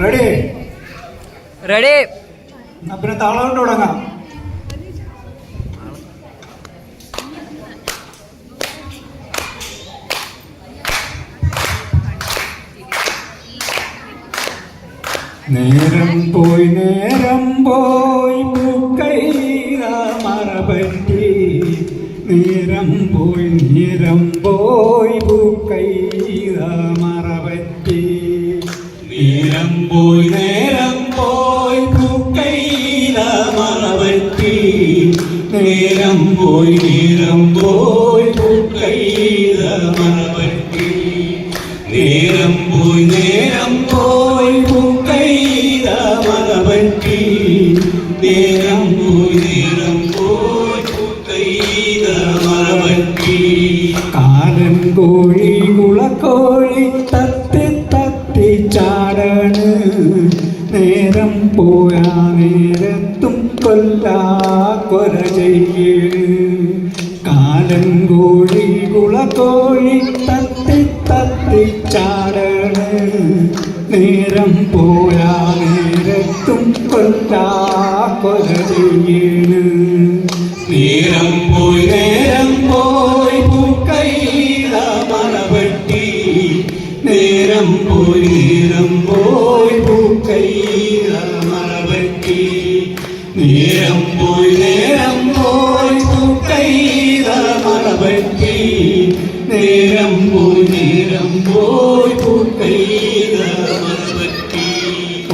Ready ready. പിന്നെ താളം കൊണ്ട് തുടങ്ങാം. നേരം പോയി പൂക്കൈത മറപറ്റി. നേരം പോയി പൂക്കൈത മറപറ്റി. നേരം പോയി പൂക്കൈത മറപറ്റി. നേരം പോയി പൂക്കൈത മറപറ്റി. നേരം പോയി പൂക്കൈത മറപറ്റി. നേരം പോയി പൂക്കൈത മറപറ്റി. കാലൻ കോഴി കുളക്കോഴി തത്തി തത്തി ചാടണ്. നേരം പോയാ നേരത്തും കൊല്ല ചെയ്യണ്. കാലൻ കോഴി കുളക്കോഴി തത്തി തത്തി ചാടണ്. നേരം പോയാ നേരത്തും കൊല്ല ചെയ്യണ്. നേരം പോയി പൂക്കൈത മറപറ്റി. നേരം പോയി പൂക്കൈത മറപറ്റി. നേരം പോയി പൂക്കൈത മറപറ്റി. നേരം പോയി പൂക്കൈത മറപറ്റി.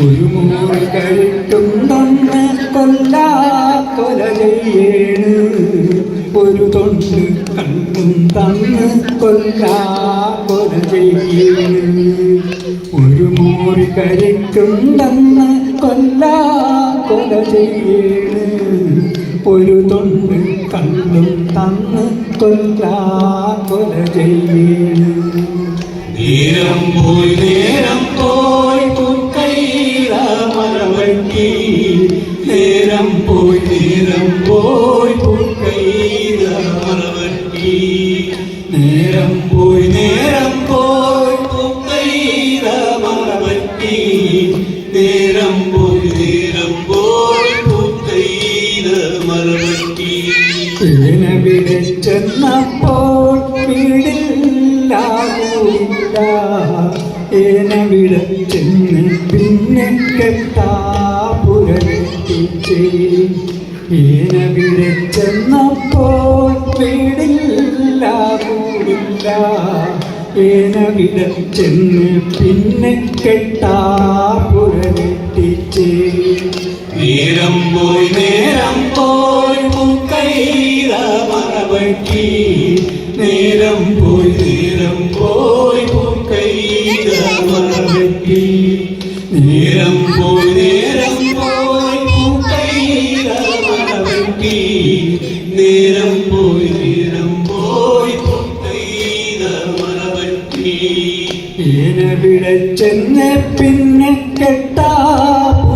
ഒരു മോൾ കഴിക്കും തന്നെ കൊല്ല ചെയ്യണ്. ഒരു തൊണ്ട് കണ്ണും തന്ന് കൊല്ല ചെയ്യണ്. ഒരു മോറി കഴിക്കും തന്നെ കൊല്ല ചെയ്യണ്. ഒരു തൊണ്ട് കണ്ണും തന്ന് കൊല്ല ചെയ്യണ്. നേരം പോയി പൂക്കൈത മറപറ്റി. നേരം പോയി പൂക്കൈത മറപറ്റി. നേരം പോയി പൂക്കൈത മറപറ്റി. നേരം പോയി പൂക്കൈത മറപറ്റി. ഇവിടെ ചെന്നപ്പോൾ വീടില്ല. ഏനവിടെ ചെന്ന് പിന്നെ കെട്ടാപുരട്ടിച്ച്. ഏനവിടെ ചെന്നപ്പോൾ വീടില്ല കൂടില്ല. ഏനവിടെ ചെന്ന് പിന്നെ കെട്ടാപുരട്ടിച്ച്. നേരം പോയി പൂക്കൈത മറപറ്റി. നേരം പോയി പൂക്കൈത മറപറ്റി. നേരം പോയി പൂക്കൈത മറപറ്റി. നേരം പോയി പൂക്കൈത മറപറ്റി. ഏനവിടെ ചെന്ന് പിന്നെ കെട്ടാപുരട്ടിച്ച്.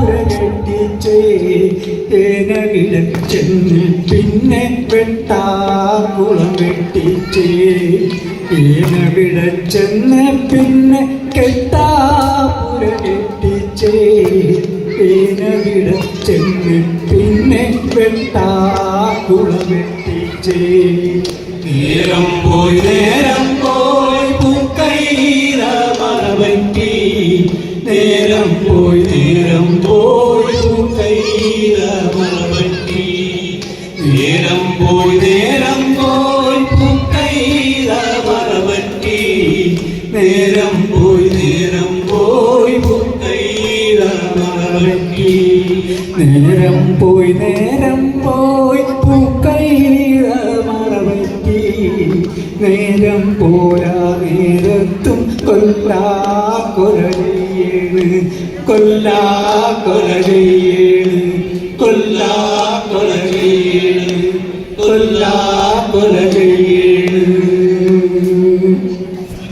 ഏനവിടെ ചെന്ന് പിന്നെ വെട്ടാകുളം വെട്ടിച്ച്. ഏനവിടെ ചെന്ന് പിന്നെ കെട്ടാപുരട്ടിച്ച്. ഏനവിടെ ചെന്ന് പിന്നെ വെട്ടാകുളം വെട്ടിച്ച്. നേരം പോയി പൂക്കൈത മറപറ്റി. നേരം പോയി പൂക്കൈത മറപറ്റി. നേരം പോയി പൂക്കൈത മറപറ്റി. നേരം പോയി പൂക്കൈത മറപറ്റി. നേരം പോയി പൂക്കൈത മറപറ്റി. നേരം പോയാ നേരത്തും കൊല്ല ചെയ്യണ്. കൊല്ല ചെയ്യണ്. കൊല്ല ചെയ്യണ്. കൊല്ല ചെയ്യണ്.